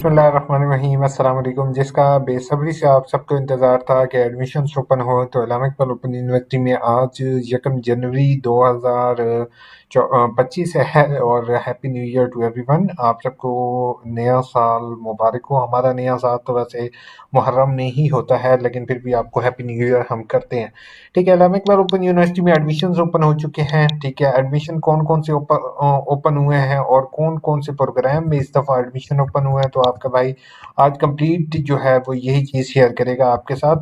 बिस्मिल्लाहिर्रहमानिर्रहीम अस्सलाम वालेकुम। जिसका बेसब्री से आप सबको इंतज़ार था कि एडमिशन ओपन हो, तो इस्लामिक इकबाल ओपन यूनिवर्सिटी में आज 1 जनवरी 2025 है। और happy new year to everyone. आप सबको नया साल मुबारक हो। हमारा नया साल तो वैसे मुहर्रम में ही होता है, लेकिन फिर भी आपको हैप्पी न्यू ईयर हम करते हैं। ठीक है, इस्लामिक इकबाल ओपन यूनिवर्सिटी में एडमिशन ओपन हो चुके हैं। ठीक है, एडमिशन कौन कौन से ओपन हुए हैं और कौन कौन से प्रोग्राम में इस दफ़ा एडमिशन ओपन हुए हैं, तो आपका भाई आज कंप्लीट जो है वो यही चीज़ शेयर करेगा आपके साथ।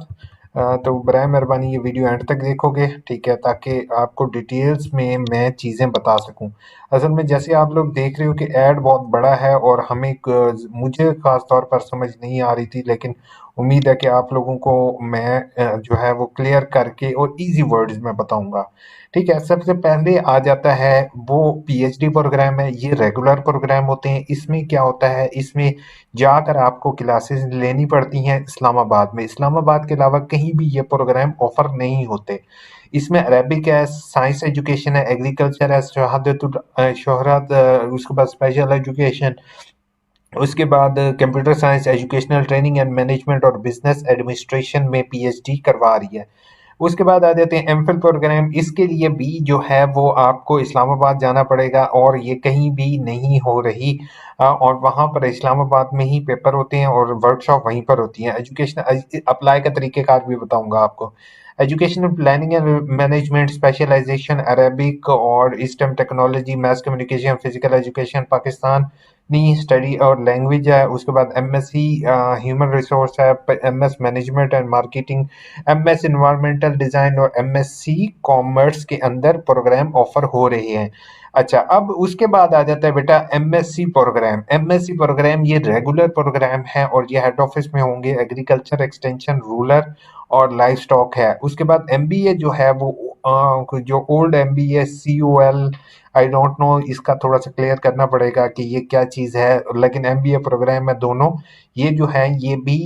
तो बराए मेहरबानी ये वीडियो एंड तक देखोगे, ठीक है, ताकि आपको डिटेल्स में मैं चीज़ें बता सकूं। असल में जैसे आप लोग देख रहे हो कि ऐड बहुत बड़ा है और मुझे खास तौर पर समझ नहीं आ रही थी, लेकिन उम्मीद है कि आप लोगों को मैं जो है वो क्लियर करके और इजी वर्ड्स में बताऊंगा। ठीक है, सबसे पहले आ जाता है वो पीएचडी प्रोग्राम है। ये रेगुलर प्रोग्राम होते हैं। इसमें क्या होता है, इसमें जाकर आपको क्लासेस लेनी पड़ती हैं इस्लामाबाद में। इस्लामाबाद के अलावा कहीं भी ये प्रोग्राम ऑफर नहीं होते। इसमें अरेबिक है, साइंस एजुकेशन है, एग्रीकल्चर है, शोहरत, उसके बाद स्पेशल एजुकेशन, उसके बाद computer science, educational training and management और बिजनेस एडमिनिस्ट्रेशन में पीएचडी करवा रही है। उसके बाद आ जाते हैं एमफिल प्रोग्राम। इसके लिए भी जो है वो आपको इस्लामाबाद जाना पड़ेगा और ये कहीं भी नहीं हो रही। और वहाँ पर इस्लामाबाद में ही पेपर होते हैं और वर्कशॉप वहीं पर होती है। एजुकेशन अप्लाई का तरीक़ेकार भी बताऊंगा आपको। Educational planning and management, specialisation Arabic और eastern technology, math communication, physical education, Pakistan नी स्टडी और लैंग्वेज है। उसके बाद एमएससी ह्यूमन रिसोर्स है, MS management and marketing, MS environmental design और एमएससी कॉमर्स के अंदर प्रोग्राम ऑफर हो रहे हैं। अच्छा, अब उसके बाद आ जाता है बेटा एमएससी प्रोग्राम। एमएससी प्रोग्राम ये रेगुलर प्रोग्राम है और ये हेड ऑफिस में होंगे। एग्रीकल्चर एक्सटेंशन, रूरल और लाइफ स्टॉक है। उसके बाद एमबीए जो है वो जो old MBA COL, I don't know, इसका थोड़ा सा क्लियर करना पड़ेगा कि ये क्या चीज़ है, लेकिन एमबीए प्रोग्राम है दोनों। ये जो है ये भी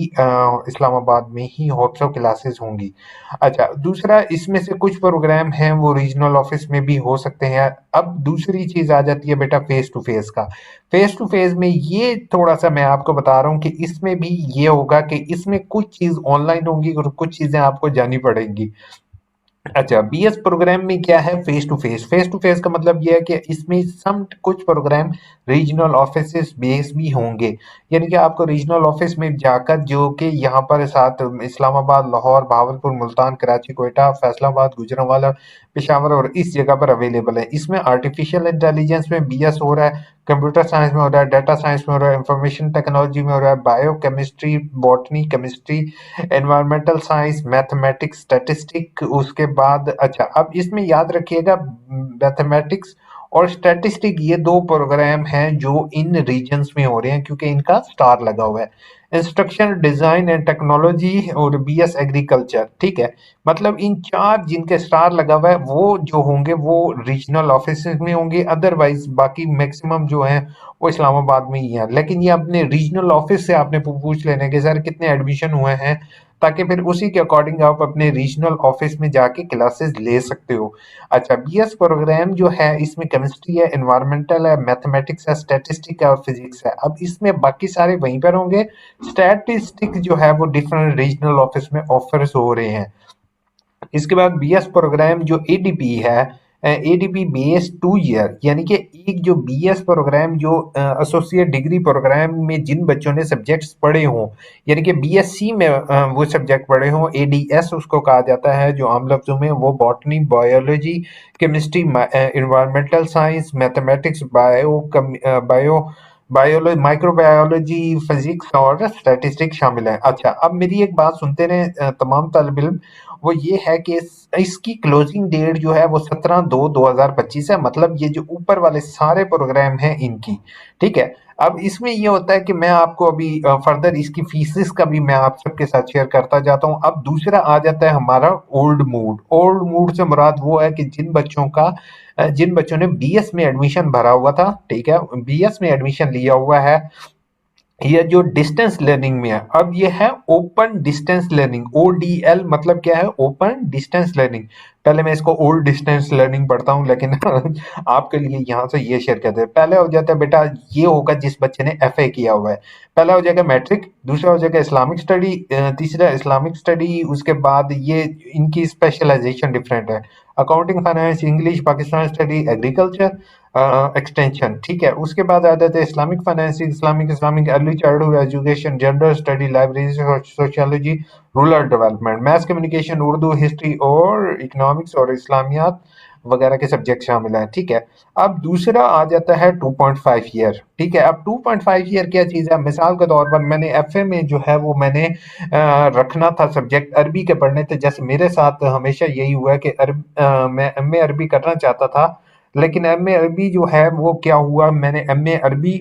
इस्लामाबाद में ही होप्सो क्लासेस होंगी। अच्छा, दूसरा इसमें से कुछ प्रोग्राम हैं वो रीजनल ऑफिस में भी हो सकते हैं। अब दूसरी चीज़ आ जाती है बेटा फेस टू फेस का। फेस टू फेस में ये थोड़ा सा मैं आपको बता रहा हूँ कि इसमें भी ये होगा कि इसमें कुछ चीज़ ऑनलाइन होंगी और कुछ चीज़ें आपको जानी पड़ेंगी। अच्छा, बीएस प्रोग्राम में क्या है, face to face. Face to face का मतलब ये है कि इसमें सम कुछ प्रोग्राम रीजनल ऑफिस बेस भी होंगे। यानी कि आपको रीजनल ऑफिस में जाकर, जो कि यहाँ पर साथ इस्लामाबाद, लाहौर, भावलपुर, मुल्तान, कराची, कोयटा, फैसलाबाद, गुजरांवाला, पेशावर और इस जगह पर अवेलेबल है। इसमें आर्टिफिशियल इंटेलिजेंस में बीएस हो रहा है, कंप्यूटर साइंस में हो रहा है, डाटा साइंस में हो रहा है, इंफॉर्मेशन टेक्नोलॉजी में हो रहा है, bio chemistry, botany, chemistry, environmental science, mathematics, statistic. उसके बाद अच्छा, अब इसमें याद रखिएगा मैथमेटिक्स और स्टैटिस्टिक ये दो प्रोग्राम हैं जो इन रीजन्स में हो रहे हैं क्योंकि इनका स्टार लगा हुआ है। इंस्ट्रक्शन डिजाइन एंड टेक्नोलॉजी और बीएस एग्रीकल्चर, ठीक है। मतलब इन चार जिनके स्टार लगा हुआ है वो जो होंगे वो रीजनल ऑफिस में होंगे। अदरवाइज बाकी मैक्सिमम जो है वो इस्लामाबाद में ही है। लेकिन ये अपने रीजनल ऑफिस से आपने पूछ लेने के सर कितने एडमिशन हुए हैं, ताकि फिर उसी के अकॉर्डिंग आप अपने रीजनल ऑफिस में जाके क्लासेस ले सकते हो। अच्छा, बीएस प्रोग्राम जो है इसमें केमिस्ट्री है, एनवायरमेंटल है, मैथमेटिक्स है, स्टैटिस्टिक है और फिजिक्स है। अब इसमें बाकी सारे वहीं पर होंगे। स्टैटिस्टिक जो है वो डिफरेंट रीजनल ऑफिस में ऑफर्स हो रहे हैं। इसके बाद बीएस प्रोग्राम जो एडीपी है, एडीपी बेस 2 ईयर, यानी कि एक जो बीएस प्रोग्राम जो एसोसिएट डिग्री प्रोग्राम में जिन बच्चों ने सब्जेक्ट्स पढ़े हों, यानी कि बीएससी में वो सब्जेक्ट पढ़े हों, एडीएस उसको कहा जाता है जो आम लफ्जों में, वो botany, biology, chemistry, environmental science, mathematics, bio biology, microbiology, physics और स्टैटिस्टिक्स शामिल है। अच्छा, अब मेरी एक बात सुनते रहे तमाम तालिब इल्म, वो ये है कि इसकी क्लोजिंग डेट जो है वो 17/2/2025 है। मतलब ये जो ऊपर वाले सारे प्रोग्राम हैं इनकी, ठीक है। अब इसमें ये होता है कि मैं आपको अभी फर्दर इसकी फीसिस का भी मैं आप सबके साथ शेयर करता जाता हूँ। अब दूसरा आ जाता है हमारा ओल्ड मूड। ओल्ड मूड से मुराद वो है कि जिन बच्चों ने बीएस में एडमिशन भरा हुआ था, ठीक है, बीएस में एडमिशन लिया हुआ है, ये जो डिस्टेंस लर्निंग में है। अब ये है ओपन डिस्टेंस लर्निंग, ओडीएल मतलब क्या है, ओपन डिस्टेंस लर्निंग। पहले मैं इसको ओल्ड डिस्टेंस लर्निंग पढ़ता हूँ, लेकिन आपके लिए यहाँ से ये शेयर करते हैं। पहले हो जाता है बेटा, ये होगा जिस बच्चे ने एफए किया हुआ है। पहला हो जाएगा मैट्रिक, दूसरा हो जाएगा इस्लामिक स्टडी, तीसरा इस्लामिक स्टडी, उसके बाद ये इनकी स्पेशलाइजेशन डिफरेंट है। Accounting, finance, English, Pakistan study, agriculture, extension, ठीक है। उसके बाद आ जाते हैं Islamic finance, Islamic early childhood education, gender study, library, sociology, rural development, maths, communication, Urdu, history और इकोनॉमिक्स और इस्लामियात वगैरह के सब्जेक्ट शामिल हैं, ठीक है। अब दूसरा आ जाता है 2.5 ईयर, ठीक है। अब 2.5 ईयर क्या चीज़ है? मिसाल के तौर पर मैंने एफए में जो है वो मैंने रखना था सब्जेक्ट अरबी के पढ़ने थे। जैसे मेरे साथ हमेशा यही हुआ है कि मैं एमए अरबी करना चाहता था, लेकिन एमए अरबी जो है वो क्या हुआ, मैंने एमए अरबी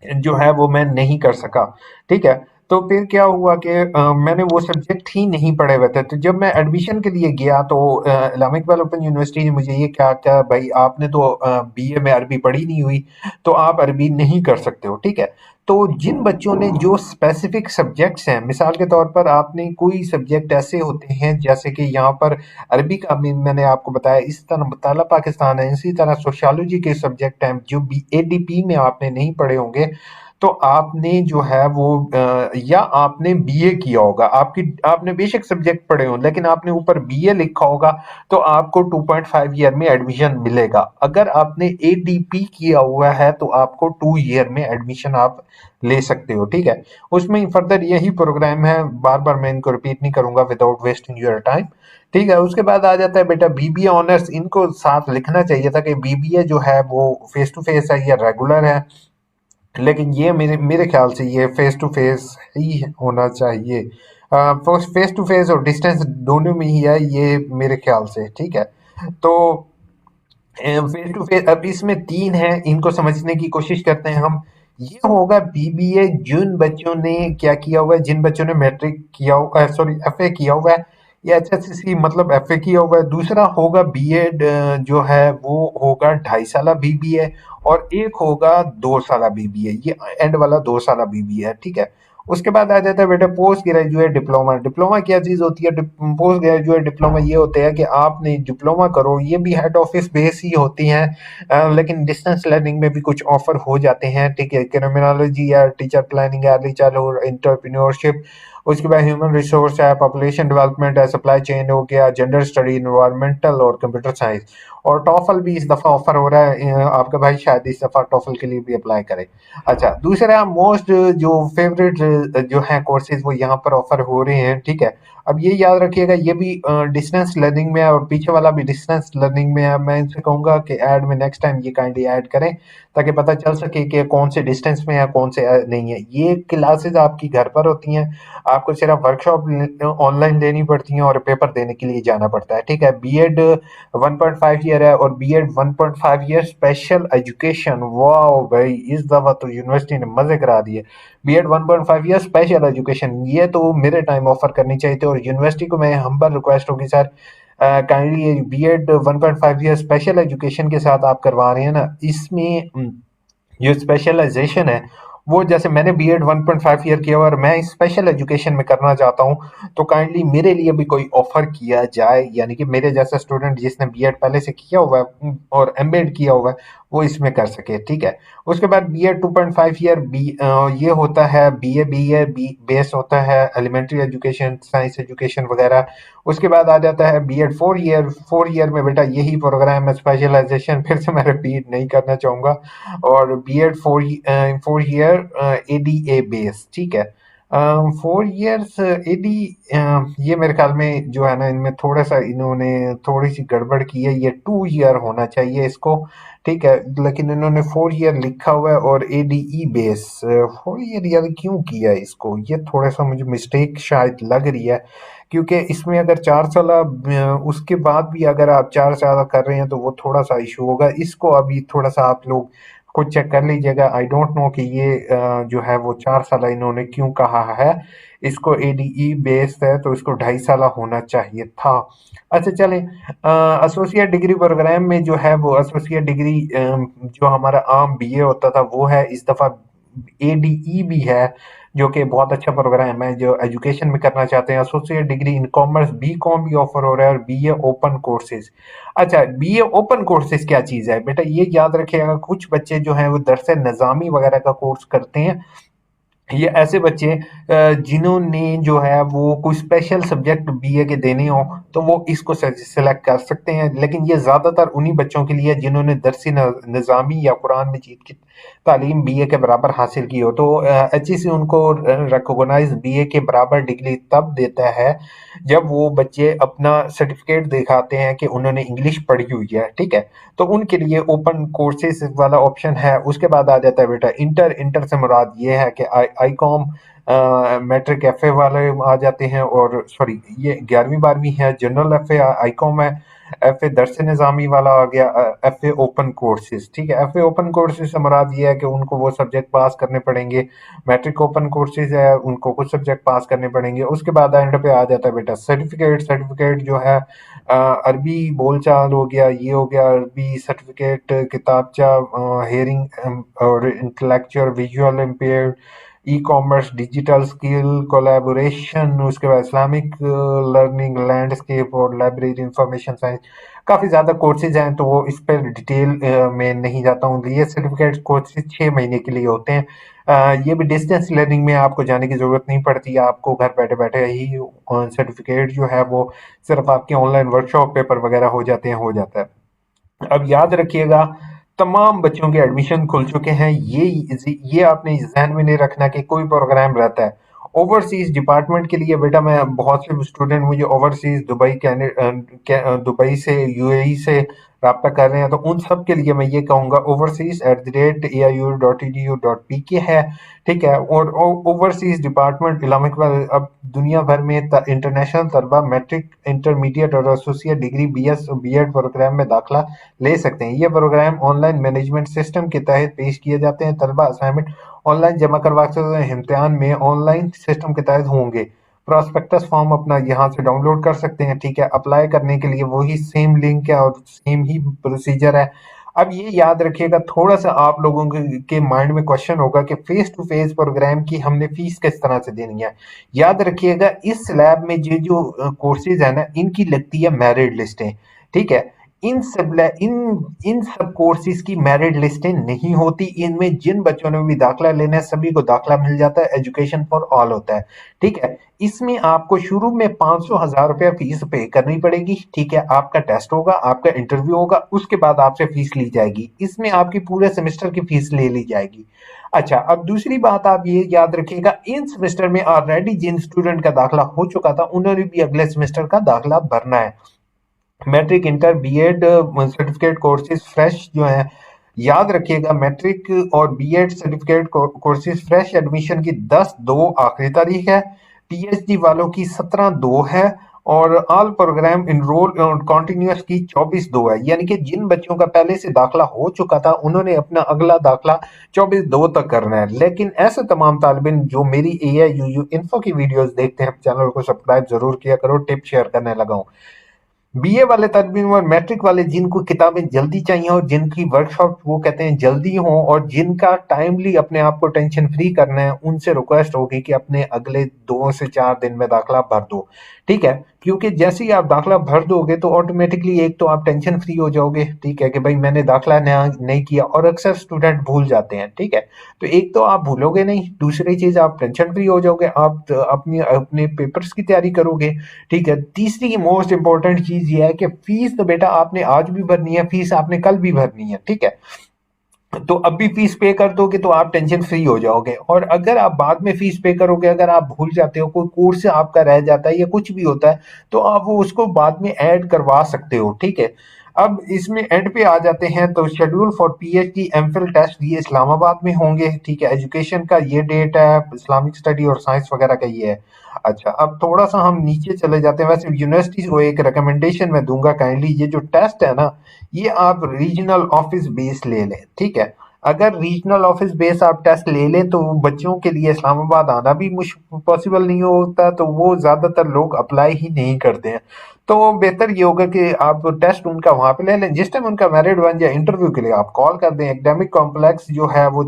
जो है वो मैं नहीं कर सका, ठीक है। तो फिर क्या हुआ कि मैंने वो सब्जेक्ट ही नहीं पढ़े हुए थे। तो जब मैं एडमिशन के लिए गया तो इस्लामिक इकबाल ओपन यूनिवर्सिटी ने मुझे ये कहा, क्या भाई आपने तो बीए में अरबी पढ़ी नहीं हुई, तो आप अरबी नहीं कर सकते हो, ठीक है। तो जिन बच्चों ने जो स्पेसिफिक सब्जेक्ट्स हैं, मिसाल के तौर पर आपने कोई सब्जेक्ट ऐसे होते हैं जैसे कि यहाँ पर अरबी का भी मैंने आपको बताया, इस तरह मुताला पाकिस्तान है, इसी तरह सोशियोलॉजी के सब्जेक्ट हैं जो बी एडीपी में आपने नहीं पढ़े होंगे। तो आपने जो है वो या आपने बीए किया होगा, आपकी आपने बेशक सब्जेक्ट पढ़े हो लेकिन आपने ऊपर बीए लिखा होगा, तो आपको 2.5 ईयर में एडमिशन मिलेगा। अगर आपने एडीपी किया हुआ है तो आपको 2 ईयर में एडमिशन आप ले सकते हो, ठीक है। उसमें फर्दर यही प्रोग्राम है, बार बार मैं इनको रिपीट नहीं करूंगा विदाउट वेस्टिंग योर टाइम, ठीक है। उसके बाद आ जाता है बेटा बीबीए ऑनर्स, इनको साथ लिखना चाहिए था कि बीबीए जो है वो फेस टू फेस है या रेगुलर है, लेकिन ये मेरे मेरे ख्याल से ये फेस टू फेस ही होना चाहिए। फेस टू फेस और डिस्टेंस दोनों में ही है ये मेरे ख्याल से, ठीक है। तो फेस टू फेस अब इसमें तीन है, इनको समझने की कोशिश करते हैं हम। ये होगा बीबीए जिन बच्चों ने क्या किया हुआ है, जिन बच्चों ने मैट्रिक किया हुआ, सॉरी एफए किया हुआ है, या एचएससीसी मतलब एफए किया हुआ है। दूसरा होगा बीएड, जो है वो होगा 2.5 साल बीबीए, और एक होगा 2 साल बीबीए, ये एंड वाला 2 साल बीबीए है, ठीक है। उसके बाद आ जाता है बेटा पोस्ट ग्रेजुएट डिप्लोमा। डिप्लोमा क्या चीज होती है? पोस्ट ग्रेजुएट डिप्लोमा ये होते हैं कि आपने डिप्लोमा करो, ये भी हेड ऑफिस बेस ही होती हैं, लेकिन डिस्टेंस लर्निंग में भी कुछ ऑफर हो जाते हैं, ठीक है। क्रिमिनोलॉजी या teacher planning, early childhood, entrepreneurship, उसके बाद ह्यूमन रिसोर्स है, पॉपुलेशन डेवलपमेंट है, सप्लाई चेन हो गया, जेंडर स्टडी, इन्वायरमेंटल और कंप्यूटर साइंस। और टॉफल भी इस दफा ऑफर हो रहा है, आपका भाई शायद इस दफा टॉफल के लिए भी अप्लाई करे। अच्छा, दूसरा मोस्ट जो फेवरेट जो है कोर्सेज वो यहाँ पर ऑफर हो रहे हैं, ठीक है। अब ये याद रखिएगा, ये भी डिस्टेंस लर्निंग में है और पीछे वाला भी डिस्टेंस लर्निंग में है। मैं इनसे कहूंगा कि ऐड में नेक्स्ट टाइम ये काइंडली ऐड करें, ताकि पता चल सके कि कौन से डिस्टेंस में है, कौन से नहीं है। ये क्लासेस आपकी घर पर होती हैं, आपको सिर्फ वर्कशॉप ऑनलाइन लेनी पड़ती हैं और पेपर देने के लिए जाना पड़ता है, ठीक है। बीएड 1.5 ईयर है और बीएड 1.5 ईयर स्पेशल एजुकेशन। वाह भाई, इस दफा तो यूनिवर्सिटी ने मजे करा दिए। बीएड 1.5 ईयर स्पेशल एजुकेशन, ये तो मेरे टाइम ऑफर करनी चाहिए थी। और यूनिवर्सिटी को मैं हम्बल रिक्वेस्ट होगी sir, kindly BEd 1.5 year special education के साथ आप करवा रहे हैं ना, इसमें जो स्पेशलाइजेशन है वो, जैसे मैंने बीएड 1.5 ईयर किया हुआ और मैं स्पेशल एजुकेशन में करना चाहता हूँ, तो काइंडली मेरे लिए भी कोई ऑफर किया जाए, यानी कि मेरे जैसा स्टूडेंट जिसने बीएड पहले से किया हुआ है और एमएड किया हुआ है, वो इसमें कर सके, ठीक है। उसके बाद बीएड 2.5 ईयर ये होता है, बीए बीए बी बेस होता है, एलिमेंट्री एजुकेशन, साइंस एजुकेशन वगैरह। उसके बाद आ जाता है बीएड 4 ईयर। 4 ईयर में बेटा यही प्रोग्राम है, स्पेशलाइजेशन फिर से मैं रिपीट नहीं करना चाहूंगा। और बीएड 4 ईयर एडीए बेस, ठीक है। 4 ईयर्स एडी, ये मेरे ख्याल में जो है ना, इनमें थोड़ा सा इन्होंने थोड़ी सी गड़बड़ की है, ये 2 ईयर होना चाहिए इसको, ठीक है। लेकिन इन्होंने 4 ईयर लिखा हुआ है और एडीई बेस 4 ईयर यार क्यों किया है इसको, ये थोड़ा सा मुझे मिस्टेक शायद लग रही है। क्योंकि इसमें अगर 4 साल उसके बाद भी अगर आप 4 साल कर रहे हैं तो वो थोड़ा सा इशू होगा। इसको अभी थोड़ा सा आप लोग खुद चेक कर लीजिएगा। आई डोंट नो कि ये जो है वो 4 साल इन्होंने क्यों कहा है। इसको एडीई बेस्ड है तो इसको 2.5 साल होना चाहिए था। अच्छा चलें, एसोसिएट डिग्री प्रोग्राम में जो है वो एसोसिएट डिग्री जो हमारा आम बीए होता था वो है, इस दफ़ा एडीई भी है। जो कि बहुत अच्छा प्रोग्राम है जो एजुकेशन में करना चाहते हैं। Associate degree in commerce BCom भी ऑफर हो रहा है और बीए ओपन कोर्सेज। अच्छा, बीए ओपन कोर्सेज क्या चीज़ है बेटा, ये याद रखिएगा। कुछ बच्चे जो हैं वो दरस निज़ामी वगैरह का कोर्स करते हैं। ये ऐसे बच्चे जिन्होंने जो है वो कोई स्पेशल सब्जेक्ट बीए के देने हो तो वो इसको सेलेक्ट कर सकते हैं, लेकिन ये ज्यादातर उन्हीं बच्चों के लिए है जिन्होंने दरसी निज़ामी या कुरान मजीद की तालीम बीए के बराबर हासिल की हो। तो एचईसी उनको रिकॉग्नाइज बीए के बराबर डिग्री तब देता है जब वो बच्चे अपना सर्टिफिकेट दिखाते हैं कि उन्होंने इंग्लिश पढ़ी हुई है, ठीक है। तो उनके लिए ओपन कोर्सेज वाला ऑप्शन है। उसके बाद आ जाता है बेटा इंटर। इंटर से मुराद ये है कि I Com matric F A वाले आ जाते हैं, और सॉरी ये 11वीं 12वीं है, general F A I com है। एफ ए दरस निज़ामी वाला आ गया एफ ए ओपन कोर्सेज, ठीक है। एफ ए ओपन कोर्सेज से मुराद ये है कि उनको वो सब्जेक्ट पास करने पड़ेंगे। मैट्रिक ओपन कोर्सेज है, उनको कुछ सब्जेक्ट पास करने पड़ेंगे। उसके बाद एंड पे आ जाता है बेटा सर्टिफिकेट। सर्टिफिकेट जो है अरबी बोलचाल हो गया, ये हो गया अरबी सर्टिफिकेट, किताबचा, हेयरिंग और intellectual visual impaired, e commerce, digital skill, collaboration, उसके बाद इस्लामिक लर्निंग, लैंडस्केप और लाइब्रेरी इंफॉर्मेशन साइंस। काफ़ी ज़्यादा कोर्सेज हैं तो वो इस पर डिटेल में नहीं जाता हूँ। ये सर्टिफिकेट कोर्सेज 6 महीने के लिए होते हैं। ये भी डिस्टेंस लर्निंग में आपको जाने की ज़रूरत नहीं पड़ती, आपको घर बैठे बैठे ही सर्टिफिकेट जो है वो सिर्फ आपके ऑनलाइन वर्कशॉप पेपर वगैरह हो जाते हैं, हो जाता है। अब याद रखिएगा, तमाम बच्चों के एडमिशन खुल चुके हैं। ये आपने ज़हन में नहीं रखना कि कोई प्रोग्राम रहता है ओवरसीज डिपार्टमेंट के लिए। बेटा मैं बहुत से स्टूडेंट मुझे ओवरसीज दुबई दुबई से यूएई से रब्ता कर रहे हैं, तो उन सब के लिए मैं ये कहूँगा overseas@aiu.edu.pk है, ठीक है। और ओवरसीज डिपार्टमेंट इस्लामिक, अब दुनिया भर में इंटरनेशनल तलबा मैट्रिक, इंटरमीडिएट और एसोसिएट डिग्री बीएस और बीएड प्रोग्राम में दाखिला ले सकते हैं। ये प्रोग्राम ऑनलाइन मैनेजमेंट सिस्टम के तहत पेश किए जाते हैं। तलबा असाइनमेंट ऑनलाइन जमा करवा सकते हैं, इम्तिहान में ऑनलाइन सिस्टम के तहत होंगे। प्रोस्पेक्टस फॉर्म अपना यहाँ से डाउनलोड कर सकते हैं, ठीक है। अप्लाई करने के लिए वही सेम लिंक है और सेम ही प्रोसीजर है। अब ये याद रखिएगा, थोड़ा सा आप लोगों के माइंड में क्वेश्चन होगा कि फेस टू फेस प्रोग्राम की हमने फीस किस तरह से देनी है। याद रखिएगा, इस लैब में जो कोर्सेज है ना, इनकी लगती है मेरिट लिस्टें, ठीक है। इन सब कोर्सेज की मेरिट लिस्टें नहीं होती। इनमें जिन बच्चों ने भी दाखिला लेना है सभी को दाखिला मिल जाता है, एजुकेशन फॉर ऑल होता है, ठीक है। इसमें आपको शुरू में 500,000 रुपया फीस पे करनी पड़ेगी, ठीक है। आपका टेस्ट होगा, आपका इंटरव्यू होगा, उसके बाद आपसे फीस ली जाएगी। इसमें आपकी पूरे सेमेस्टर की फीस ले ली जाएगी। अच्छा, अब दूसरी बात आप ये याद रखिएगा, इन सेमेस्टर में ऑलरेडी जिन स्टूडेंट का दाखिला हो चुका था उन्होंने भी अगले सेमेस्टर का दाखिला भरना है। Matric, inter, BEd certificate courses fresh जो है, याद रखिएगा मैट्रिक और BEd certificate courses fresh admission की 10/2 आखिरी तारीख है। पीएचडी वालों की 17/2 है। और ऑल प्रोग्राम इनरोल कॉन्टिन्यूस की 24/2 है। यानी कि जिन बच्चों का पहले से दाखिला हो चुका था उन्होंने अपना अगला दाखिला 24/2 तक करना है। लेकिन ऐसे तमाम तालिब इल्म जो मेरी AIUU इन्फो की वीडियोस देखते हैं, चैनल को सब्सक्राइब जरूर किया करो, टिप शेयर करने लगा हूँ। बीए वाले तलबीम और मैट्रिक वाले जिनको किताबें जल्दी चाहिए और जिनकी वर्कशॉप वो कहते हैं जल्दी हो और जिनका टाइमली अपने आप को टेंशन फ्री करना है, उनसे रिक्वेस्ट होगी कि अपने अगले 2 से 4 दिन में दाखिला भर दो, ठीक है। क्योंकि जैसे ही आप दाखिला भर दोगे तो ऑटोमेटिकली एक तो आप टेंशन फ्री हो जाओगे, ठीक है, कि भाई मैंने दाखिला नहीं किया। और अक्सर स्टूडेंट भूल जाते हैं, ठीक है। तो एक तो आप भूलोगे नहीं, दूसरी चीज आप टेंशन फ्री हो जाओगे, आप अपनी अपने पेपर्स की तैयारी करोगे, ठीक है। तीसरी मोस्ट इंपॉर्टेंट चीज ये है कि फीस तो बेटा आपने आज भी भरनी है, फीस आपने कल भी भरनी है, ठीक है। तो अब भी फीस पे कर दोगे तो आप टेंशन फ्री हो जाओगे। और अगर आप बाद में फीस पे करोगे, अगर आप भूल जाते हो, कोई कोर्स आपका रह जाता है या कुछ भी होता है, तो आप वो उसको बाद में ऐड करवा सकते हो, ठीक है। अब इसमें एंड पे आ जाते हैं, तो schedule for PhD MPhil test ये इस्लामाबाद में होंगे, ठीक है। एजुकेशन का ये डेट है, इस्लामिक स्टडी और साइंस वगैरह का ये है। अच्छा, अब थोड़ा सा हम नीचे चले जाते हैं। वैसे यूनिवर्सिटीज को एक रिकमेंडेशन मैं दूंगा, काइंडली ये जो टेस्ट है ना, ये आप रीजनल ऑफिस बेस ले लें, ठीक है। अगर रीजनल ऑफिस बेस आप टेस्ट ले लें तो बच्चों के लिए इस्लामाबाद आना भी पॉसिबल नहीं होता, तो वो ज्यादातर लोग अप्लाई ही नहीं करते हैं। तो बेहतर ये होगा कि आप टेस्ट उनका वहां पे ले लें। जिस टाइम उनका मेरिट बन जाए इंटरव्यू के लिए आप कॉल कर दें। एकेडमिक कॉम्प्लेक्स जो है वो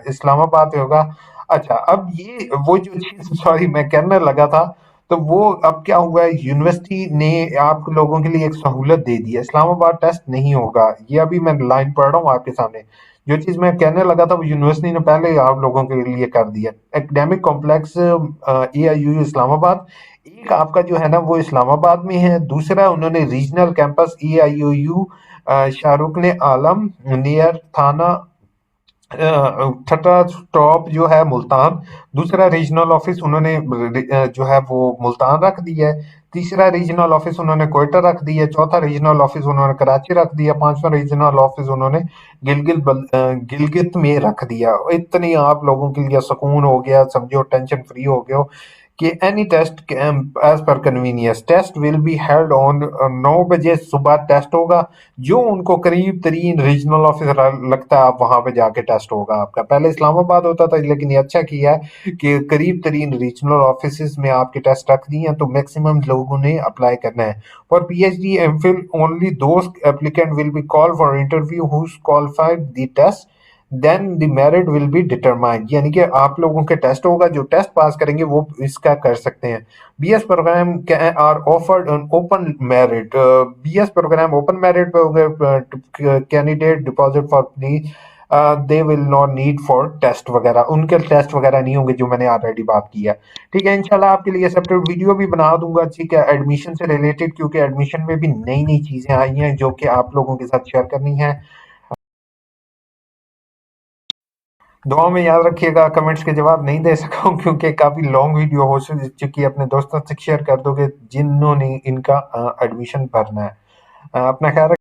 इस्लामाबाद में होगा। अच्छा, अब ये वो जो चीज़ सॉरी मैं कहने लगा था, तो वो अब क्या हुआ है, यूनिवर्सिटी ने आप लोगों के लिए एक सहूलत दे दी है, इस्लामाबाद टेस्ट नहीं होगा। ये अभी मैं लाइन पढ़ रहा हूँ आपके सामने। जो चीज़ मैं कहने लगा था वो यूनिवर्सिटी ने पहले ही आप लोगों के लिए कर दिया। एकेडमिक कॉम्प्लेक्स एआईयू इस्लामाबाद, एक आपका जो है ना वो इस्लामाबाद में है, दूसरा उन्होंने रीजनल कैंपस एआईयू शाहरुख ने आलम नियर थाना छठा स्टॉप जो है मुल्तान, दूसरा रीजनल ऑफिस उन्होंने जो है वो मुल्तान रख दिया है, तीसरा रीजनल ऑफिस उन्होंने कोयटा रख दिया है, चौथा रीजनल ऑफिस उन्होंने कराची रख दिया, पांचवा रीजनल ऑफिस उन्होंने गिलगित में रख दिया। इतनी आप लोगों के लिए सुकून हो गया, समझो टेंशन फ्री हो गए हो कि any test as per convenience test will be held on 9 बजे सुबह टेस्ट होगा। जो उनको करीब तरीन रीजनल ऑफिस लगता है आप वहां पे जाके टेस्ट होगा आपका। पहले इस्लामाबाद होता था लेकिन ये अच्छा किया है कि करीब तरीन रीजनल ऑफिस में आपके टेस्ट रख दिए हैं, तो मैक्सिमम लोगों ने अप्लाई करना है। For PhD MPhil only those applicant will be called for interview who qualified the test, then the merit will be determined. यानी कि आप लोगों के टेस्ट होगा, जो टेस्ट पास करेंगे वो इसका कर सकते हैं। BS program are offered on open merit, BS program open merit पे होंगे, candidate deposit for please they will not need for test वगैरह, उनके टेस्ट वगैरह नहीं होंगे, जो मैंने ऑलरेडी बात की है। ठीक है, इंशाल्लाह आपके लिए सेपरेट वीडियो भी बना दूंगा, ठीक है, एडमिशन से रिलेटेड, क्योंकि एडमिशन में भी नई नई चीजें आई हैं जो कि आप लोगों के साथ शेयर करनी है। दुआ में याद रखिएगा, कमेंट्स के जवाब नहीं दे सका हूँ क्योंकि काफ़ी लॉन्ग वीडियो हो चुकी है। अपने दोस्तों से शेयर कर दोगे जिन्होंने इनका एडमिशन भरना है। अपना ख्याल